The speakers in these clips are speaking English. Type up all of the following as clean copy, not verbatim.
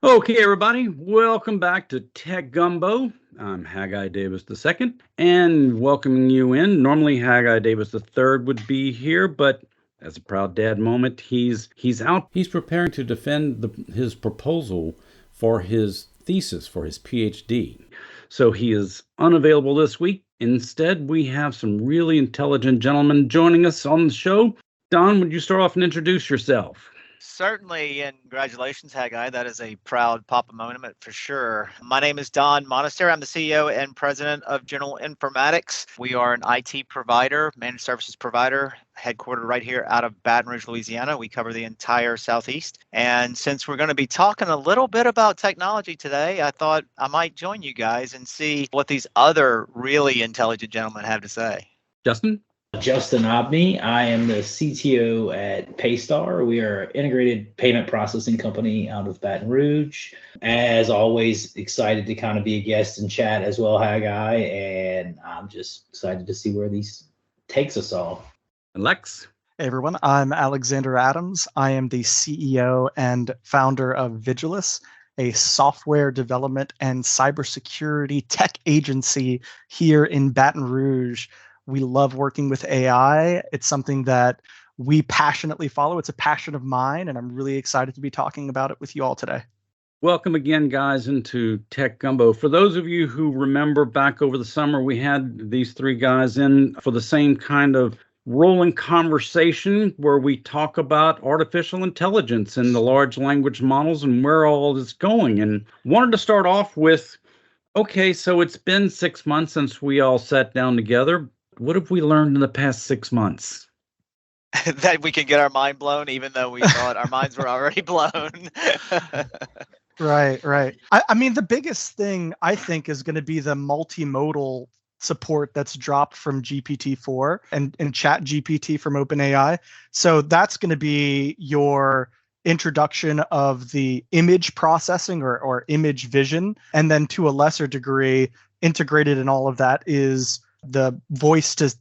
Okay, everybody, welcome back to Tech Gumbo. I'm Haggai Davis II, and welcoming you in. Normally, Haggai Davis III would be here, but as a proud dad moment, he's out. He's preparing to defend his proposal for his thesis for his PhD. So he is unavailable this week. Instead, we have some really intelligent gentlemen joining us on the show. Don, would you start off and introduce yourself? Certainly, and congratulations, Haggai. That is a proud Papa moment for sure. My name is Don Monistere. I'm the CEO and president of General Informatics. We are an IT provider, managed services provider, headquartered right here out of Baton Rouge, Louisiana. We cover the entire Southeast. And since we're going to be talking a little bit about technology today, I thought I might join you guys and see what these other really intelligent gentlemen have to say. Justin? Justin Obney. I am the CTO at Paystar. We are an integrated payment processing company out of Baton Rouge. As always, excited to kind of be a guest and chat as well, Haggai, and I'm just excited to see where these takes us all. Lex? Hey everyone, I'm Alexander Adams. I am the CEO and founder of Vigilus, a software development and cybersecurity tech agency here in Baton Rouge. We love working with AI. It's something that we passionately follow. It's a passion of mine, and I'm really excited to be talking about it with you all today. Welcome again, guys, into Tech Gumbo. For those of you who remember back over the summer, we had these three guys in for the same kind of rolling conversation where we talk about artificial intelligence and the large language models and where all is going. And wanted to start off with, okay, so it's been 6 months since we all sat down together. What have we learned in the past 6 months? That we can get our mind blown, even though we thought our minds were already blown. Right. I mean, the biggest thing I think is going to be the multimodal support that's dropped from GPT-4 and Chat GPT from OpenAI. So that's going to be your introduction of the image processing or image vision. And then to a lesser degree, integrated in all of that is the voice to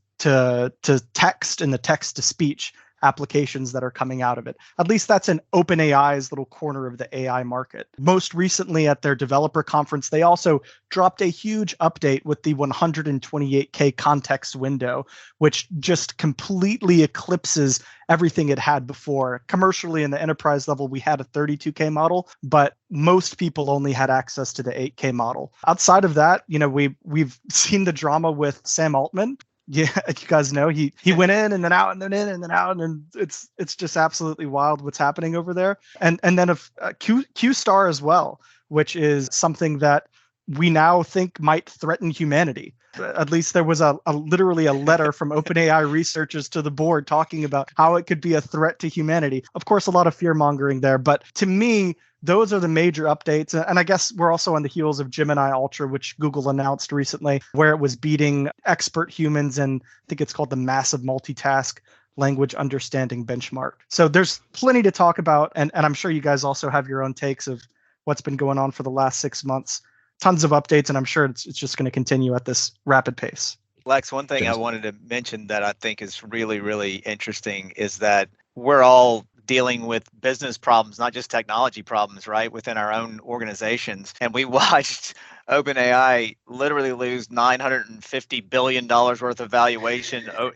text and the text to speech applications that are coming out of it. At least that's in OpenAI's little corner of the AI market. Most recently at their developer conference, they also dropped a huge update with the 128K context window, which just completely eclipses everything it had before. Commercially in the enterprise level, we had a 32K model, but most people only had access to the 8K model. Outside of that, we've seen the drama with Sam Altman. Yeah, you guys know he went in and then out and then in and then out, and it's just absolutely wild what's happening over there. And then of Q Star as well, which is something that we now think might threaten humanity. At least there was literally a letter from OpenAI researchers to the board talking about how it could be a threat to humanity. Of course, a lot of fear mongering there, but to me, those are the major updates. And I guess we're also on the heels of Gemini Ultra, which Google announced recently, where it was beating expert humans, and I think it's called the Massive Multitask Language Understanding Benchmark. So there's plenty to talk about, and I'm sure you guys also have your own takes of what's been going on for the last 6 months. Tons of updates, and I'm sure it's just going to continue at this rapid pace. Lex, one thing I wanted to mention that I think is really, really interesting is that we're all dealing with business problems, not just technology problems, right, within our own organizations. And we watched OpenAI literally lose $950 billion worth of valuation over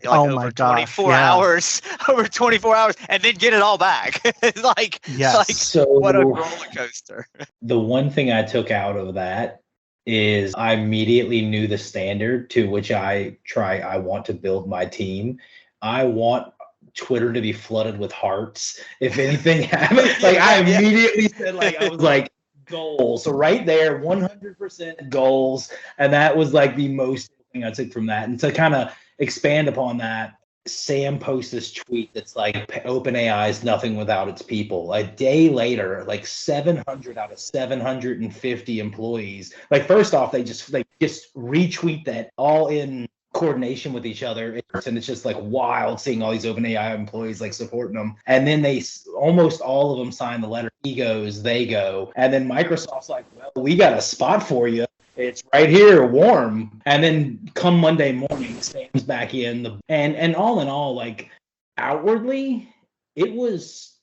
24 hours, and then get it all back. It's what a roller coaster. The one thing I took out of that is I immediately knew the standard to which I want to build my team. I want Twitter to be flooded with hearts if anything happens. I immediately said, I was like, goals. So right there, 100% goals. And that was the most thing I took from that. And to kind of expand upon that, Sam posts this tweet that's like, OpenAI is nothing without its people. A day later, 700 out of 750 employees. First off, they just retweet that all in coordination with each other, and it's just wild seeing all these OpenAI employees supporting them. And then they almost all of them sign the letter. He goes, they go, and then Microsoft's like, well, we got a spot for you. It's right here, warm. And then come Monday morning, Sam's back in and all in all, outwardly, it was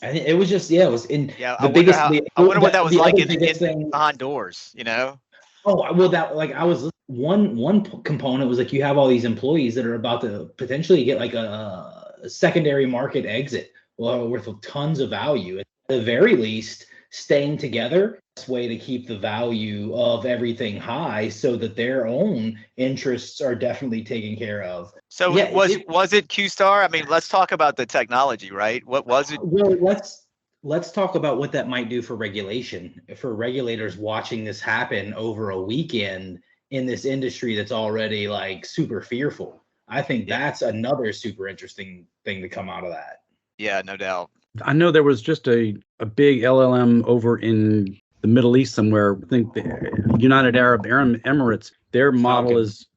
I think it was just, yeah, it was in Yeah, the biggest. I wonder what that was the like other in biggest thing. behind doors, you know? Oh, well, that like I was one component was like you have all these employees that are about to potentially get like a secondary market exit, well, worth of tons of value. At the very least, staying together is a way to keep the value of everything high, so that their own interests are definitely taken care of. So Yeah, was it Q-Star? I mean, let's talk about the technology, right? What was it? well, let's talk about what that might do for regulation. For regulators watching this happen over a weekend in this industry that's already like super fearful. I think that's another super interesting thing to come out of that. Yeah, no doubt. I know there was just a big LLM over in the Middle East somewhere. I think the United Arab Emirates, their model is,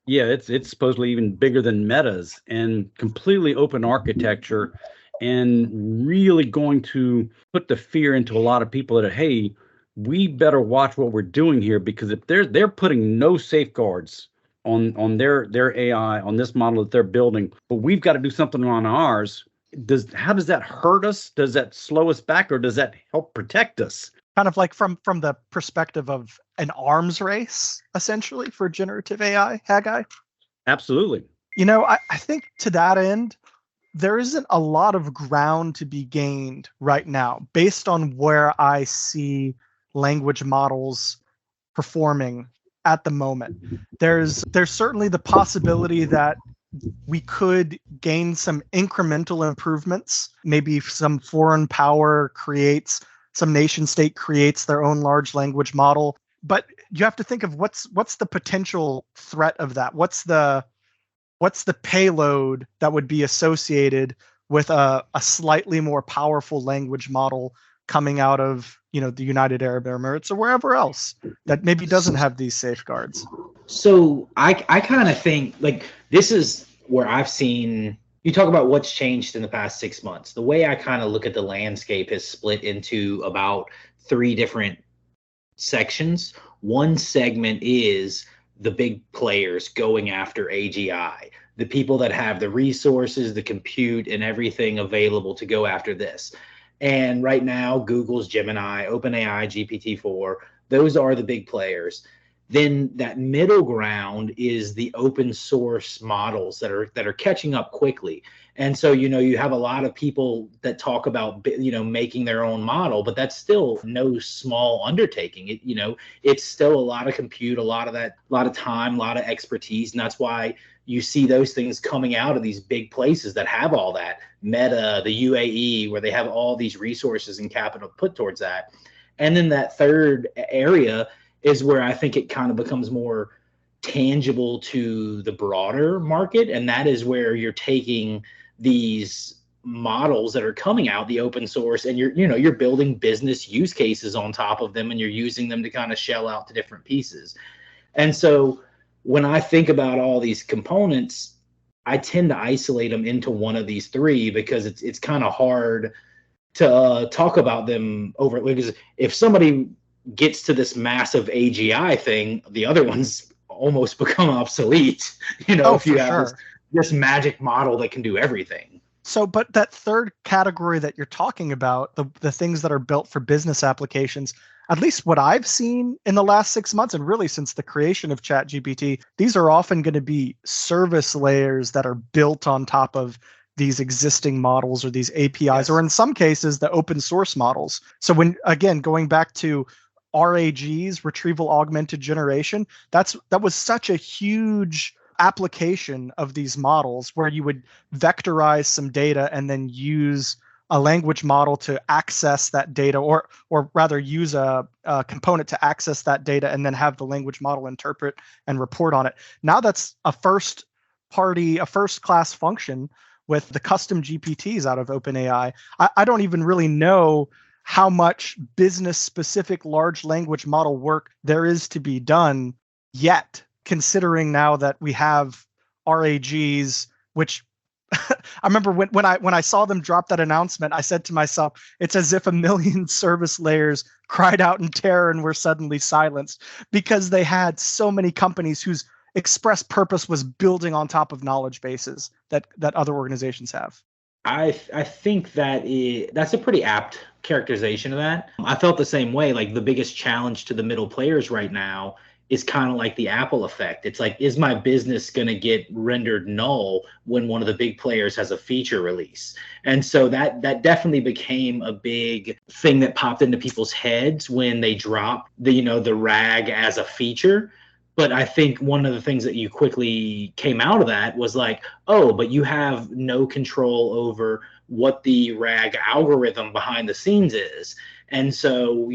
yeah, it's supposedly even bigger than Meta's, and completely open architecture, and really going to put the fear into a lot of people that, hey, we better watch what we're doing here, because if they're putting no safeguards on their AI, on this model that they're building, but we've got to do something on ours. How does that hurt us? Does that slow us back, or does that help protect us? Kind of like from the perspective of an arms race, essentially, for generative AI, Haggai? Absolutely. You know, I think to that end, there isn't a lot of ground to be gained right now based on where I see language models performing at the moment. There's certainly the possibility that we could gain some incremental improvements. Maybe some foreign power creates, some nation state creates their own large language model. But you have to think of what's the potential threat of that? What's the payload that would be associated with a slightly more powerful language model coming out of, the United Arab Emirates or wherever else that maybe doesn't have these safeguards? So I kind of think like this is where I've seen you talk about what's changed in the past 6 months. The way I kind of look at the landscape is split into about 3 different sections. One segment is the big players going after AGI, the people that have the resources, the compute, and everything available to go after this. And right now, Google's Gemini, OpenAI, GPT-4, those are the big players. Then that middle ground is the open source models that are catching up quickly. And so, you have a lot of people that talk about, making their own model, but that's still no small undertaking. It's still a lot of compute, a lot of time, a lot of expertise. And that's why you see those things coming out of these big places that have all that. Meta, the UAE, where they have all these resources and capital put towards that. And then that third area is where I think it kind of becomes more tangible to the broader market. And that is where you're taking these models that are coming out, the open source, and you're building business use cases on top of them, and you're using them to kind of shell out to different pieces. And so when I think about all these components, I tend to isolate them into one of these 3 because it's kind of hard to talk about them over. Because if somebody gets to this massive AGI thing, the other ones almost become obsolete. If you have this magic model that can do everything. So, but that third category that you're talking about, the things that are built for business applications, at least what I've seen in the last 6 months, and really since the creation of ChatGPT, these are often going to be service layers that are built on top of these existing models or these APIs, yes, or in some cases, the open source models. So again, going back to RAGs, retrieval augmented generation, that was such a huge application of these models where you would vectorize some data and then use a language model to access that data, or rather use a component to access that data and then have the language model interpret and report on it. Now that's a first class function with the custom GPTs out of OpenAI. I don't even really know how much business specific large language model work there is to be done yet, considering now that we have RAGs, which I remember when I saw them drop that announcement, I said to myself, it's as if a million service layers cried out in terror and were suddenly silenced, because they had so many companies whose express purpose was building on top of knowledge bases that other organizations have. I think that's a pretty apt characterization of that. I felt the same way. Like the biggest challenge to the middle players right now is kind of like the Apple effect. It's like, is my business going to get rendered null when one of the big players has a feature release? And so that definitely became a big thing that popped into people's heads when they dropped the RAG as a feature. But I think one of the things that you quickly came out of that was like, oh, but you have no control over what the RAG algorithm behind the scenes is. And so,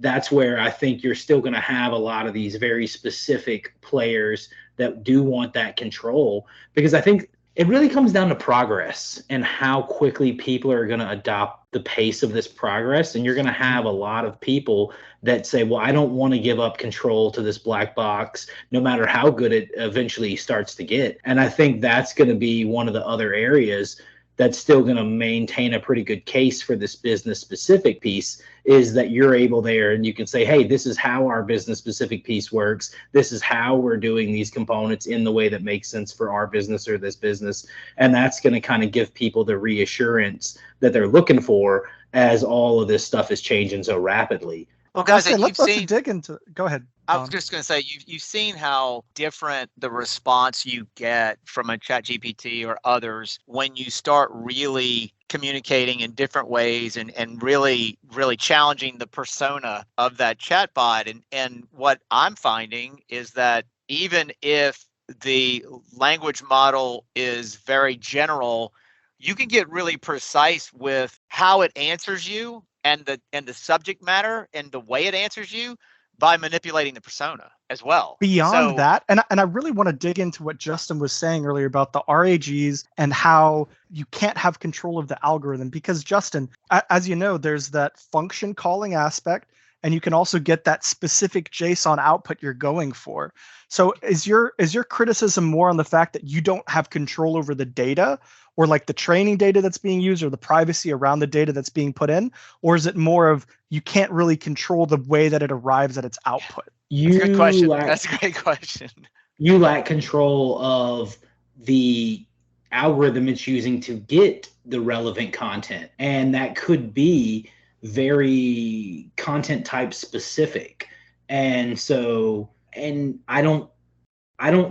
that's where I think you're still going to have a lot of these very specific players that do want that control, because I think it really comes down to progress and how quickly people are going to adopt the pace of this progress. And you're going to have a lot of people that say, well, I don't want to give up control to this black box, no matter how good it eventually starts to get. And I think that's going to be one of the other areas that's still going to maintain a pretty good case for this business specific piece, is that you're able there and you can say, hey, this is how our business specific piece works. This is how we're doing these components in the way that makes sense for our business or this business. And that's going to kind of give people the reassurance that they're looking for as all of this stuff is changing so rapidly. Well, guys, let's dig into. Go ahead. I was just going to say, you've seen how different the response you get from a ChatGPT or others when you start really communicating in different ways and really challenging the persona of that chatbot. And what I'm finding is that even if the language model is very general, you can get really precise with how it answers you and the subject matter and the way it answers you by manipulating the persona as well. Beyond that, and I really want to dig into what Justin was saying earlier about the RAGs and how you can't have control of the algorithm, because Justin, as you know, there's that function calling aspect, and you can also get that specific JSON output you're going for. So is your criticism more on the fact that you don't have control over the data, or like the training data that's being used, or the privacy around the data that's being put in? Or is it more of you can't really control the way that it arrives at its output? That's a good question. That's a great question. You lack control of the algorithm it's using to get the relevant content. And that could be very content type specific. And so, and I don't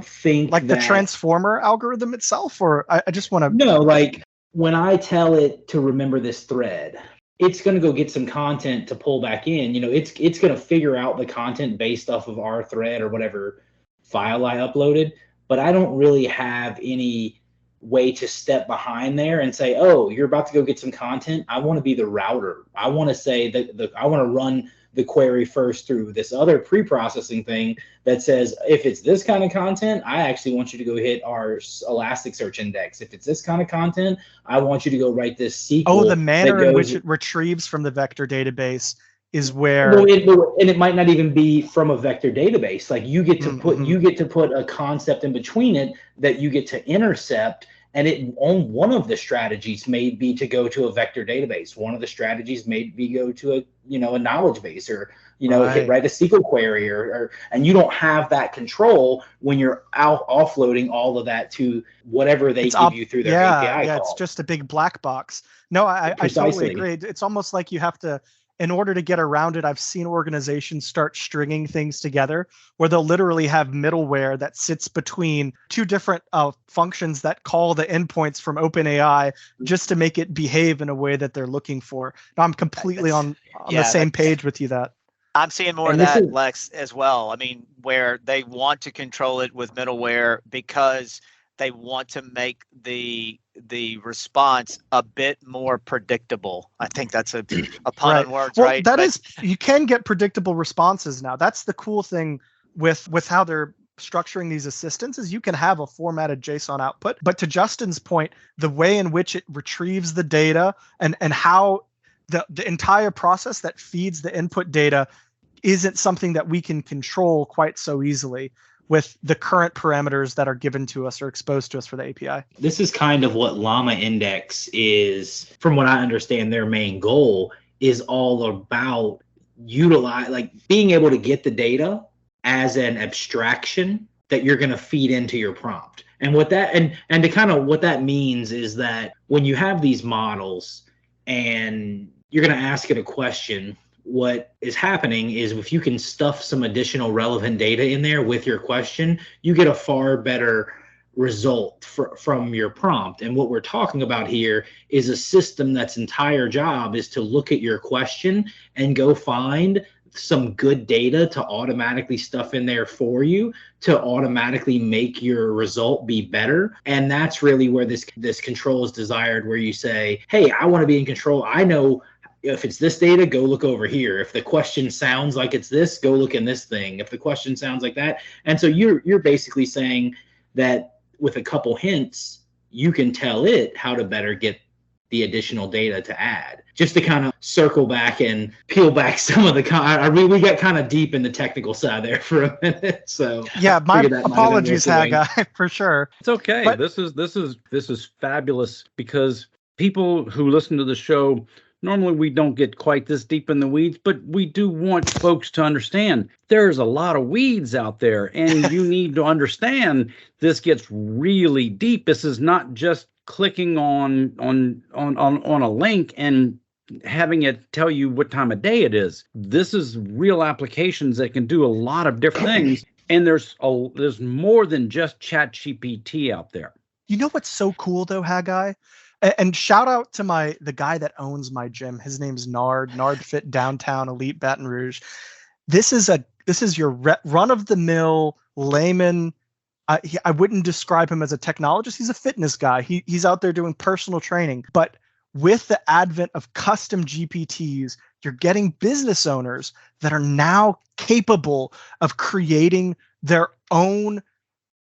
think like the transformer algorithm itself, or I just want to no, like when I tell it to remember this thread, it's going to go get some content to pull back in. It's going to figure out the content based off of our thread or whatever file I uploaded, but I don't really have any way to step behind there and say, oh, you're about to go get some content. I want to be the router. I want to say that I want to run the query first through this other pre-processing thing that says, if it's this kind of content, I actually want you to go hit our Elasticsearch index. If it's this kind of content, I want you to go write this SQL. Oh, the manner in which it retrieves from the vector database is where. Well, and it might not even be from a vector database. Like you get to put a concept in between it that you get to intercept. And one of the strategies may be to go to a vector database. One of the strategies may be go to a knowledge base, or write a SQL query, and you don't have that control when you're offloading all of that to whatever they give you through their API call. It's just a big black box. No, I totally agree. It's almost like you have to, in order to get around it, I've seen organizations start stringing things together where they'll literally have middleware that sits between two different functions that call the endpoints from OpenAI just to make it behave in a way that they're looking for. Now, I'm completely on the same page with you that. I'm seeing more of that, Lex, as well. I mean, where they want to control it with middleware because they want to make the response a bit more predictable. I think that's a pun on words, right? That is, you can get predictable responses now. That's the cool thing with how they're structuring these assistants, is you can have a formatted JSON output. But to Justin's point, the way in which it retrieves the data and how the entire process that feeds the input data isn't something that we can control quite so easily with the current parameters that are given to us or exposed to us for the API. This is kind of what Llama Index is, from what I understand, their main goal is all about being able to get the data as an abstraction that you're going to feed into your prompt. And what that and to kind of what that means is that when you have these models and you're going to ask it a question, what is happening is if you can stuff some additional relevant data in there with your question, you get a far better result from your prompt. And what we're talking about here is a system that's entire job is to look at your question and go find some good data to automatically stuff in there for you to automatically make your result be better. And that's really where this control is desired, where you say, hey, I want to be in control. I know if it's this data, go look over here. If the question sounds like it's this, go look in this thing. If the question sounds like that. And so you're basically saying that with a couple hints, you can tell it how to better get the additional data to add. Just to kind of circle back and peel back some of the we got kind of deep in the technical side there for a minute. So yeah, my apologies, Haggai, for sure. It's okay. But this is fabulous, because people who listen to the show, normally we don't get quite this deep in the weeds, but we do want folks to understand there's a lot of weeds out there, and you need to understand this gets really deep. This is not just clicking on a link and having it tell you what time of day it is. This is real applications that can do a lot of different things, and there's more than just ChatGPT out there. You know what's so cool though, Haggai? And shout out to the guy that owns my gym. His name's Nard Fit Downtown Elite Baton Rouge. This is your run of the mill layman. I wouldn't describe him as a technologist. He's a fitness guy. He's out there doing personal training. But with the advent of custom GPTs, you're getting business owners that are now capable of creating their own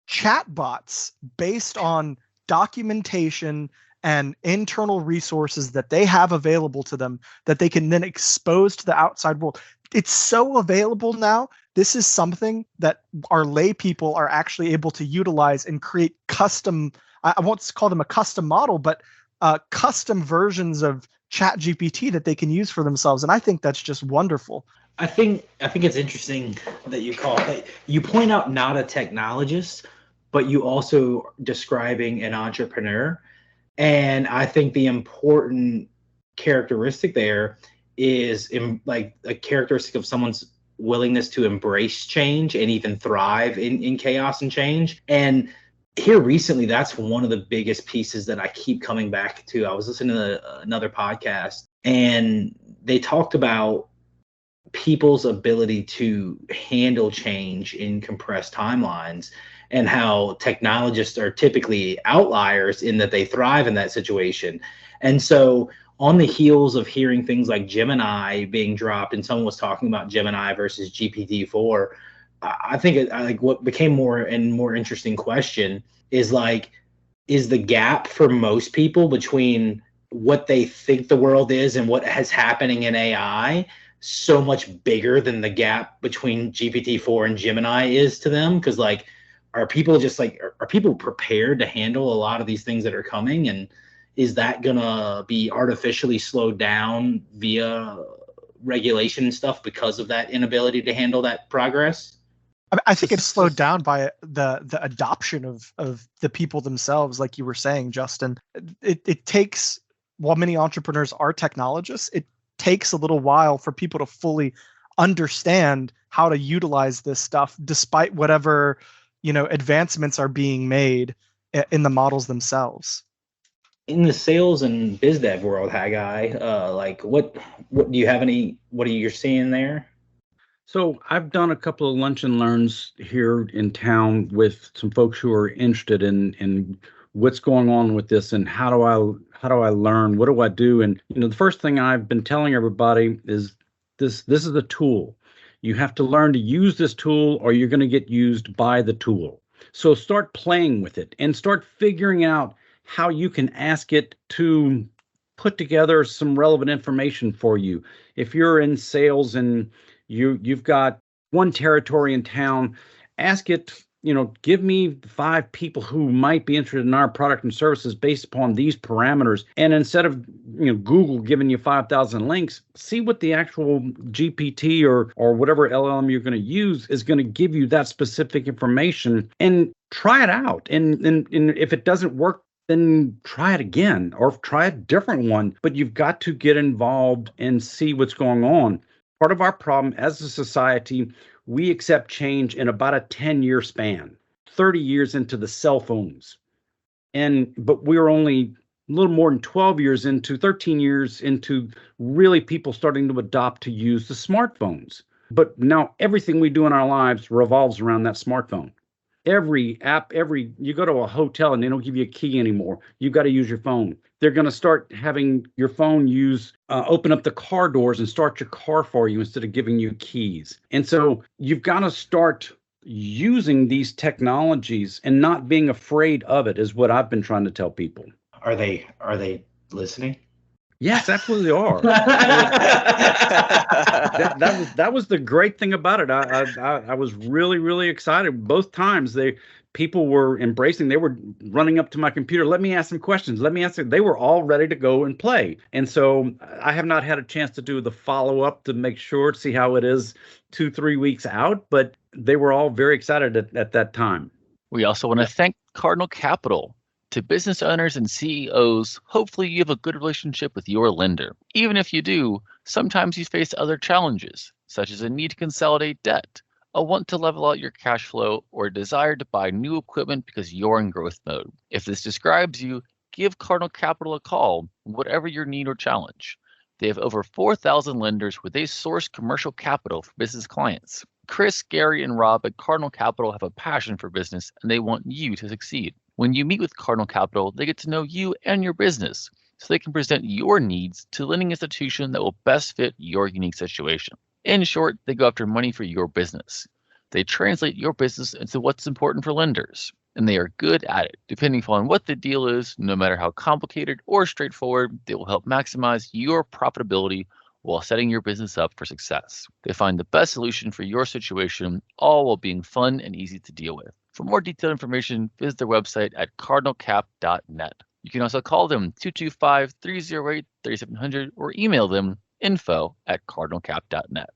chatbots based on documentation and internal resources that they have available to them that they can then expose to the outside world. It's so available now. This is something that our lay people are actually able to utilize and create custom, I won't call them a custom model, but custom versions of ChatGPT that they can use for themselves. And I think that's just wonderful. I think it's interesting that you point out not a technologist, but you also describing an entrepreneur. And I think the important characteristic there is like a characteristic of someone's willingness to embrace change and even thrive in chaos and change. And here recently, that's one of the biggest pieces that I keep coming back to. I was listening to another podcast, and they talked about people's ability to handle change in compressed timelines, and how technologists are typically outliers in that they thrive in that situation. And so on the heels of hearing things like Gemini being dropped, and someone was talking about Gemini versus GPT-4, I think what became more and more interesting question is the gap for most people between what they think the world is and what is happening in AI so much bigger than the gap between GPT-4 and Gemini is to them? Because are people prepared to handle a lot of these things that are coming? And is that gonna be artificially slowed down via regulation and stuff because of that inability to handle that progress? I think it's slowed down by the adoption of the people themselves, like you were saying, Justin. It takes, while many entrepreneurs are technologists, it takes a little while for people to fully understand how to utilize this stuff, despite whatever advancements are being made in the models themselves. In the sales and biz dev world, Haggai, what do you have what are you seeing there? So I've done a couple of lunch and learns here in town with some folks who are interested in what's going on with this and how do I learn, what do I do? And the first thing I've been telling everybody is this is a tool. You have to learn to use this tool, or you're going to get used by the tool. So start playing with it and start figuring out how you can ask it to put together some relevant information for you. If you're in sales and you've got one territory in town, ask it give me 5 people who might be interested in our product and services based upon these parameters. And instead of, Google giving you 5,000 links, see what the actual GPT or whatever LLM you're going to use is going to give you that specific information, and try it out. And if it doesn't work, then try it again or try a different one. But you've got to get involved and see what's going on. Part of our problem as a society, we accept change in about a 10-year span, 30 years into the cell phones. But we're only a little more than 13 years into really people starting to adopt to use the smartphones. But now everything we do in our lives revolves around that smartphone. Every app, you go to a hotel and they don't give you a key anymore. You've got to use your phone. They're going to start having your phone open up the car doors and start your car for you instead of giving you keys. And so you've got to start using these technologies and not being afraid of it, is what I've been trying to tell people. Are they listening? Yes, absolutely are. that was the great thing about it. I was really, really excited. Both times people were embracing. They were running up to my computer. Let me ask some questions. They were all ready to go and play. And so I have not had a chance to do the follow-up to make sure, see how it is 2-3 weeks out, but they were all very excited at that time. We also want to thank Cardinal Capital. To business owners and CEOs, hopefully you have a good relationship with your lender. Even if you do, sometimes you face other challenges, such as a need to consolidate debt, a want to level out your cash flow, or a desire to buy new equipment because you're in growth mode. If this describes you, give Cardinal Capital a call, whatever your need or challenge. They have over 4,000 lenders where they source commercial capital for business clients. Chris, Gary, and Rob at Cardinal Capital have a passion for business, and they want you to succeed. When you meet with Cardinal Capital, they get to know you and your business, so they can present your needs to a lending institution that will best fit your unique situation. In short, they go after money for your business. They translate your business into what's important for lenders, and they are good at it. Depending upon what the deal is, no matter how complicated or straightforward, they will help maximize your profitability while setting your business up for success. They find the best solution for your situation, all while being fun and easy to deal with. For more detailed information, visit their website at cardinalcap.net. You can also call them 225-308-3700 or email them info@cardinalcap.net.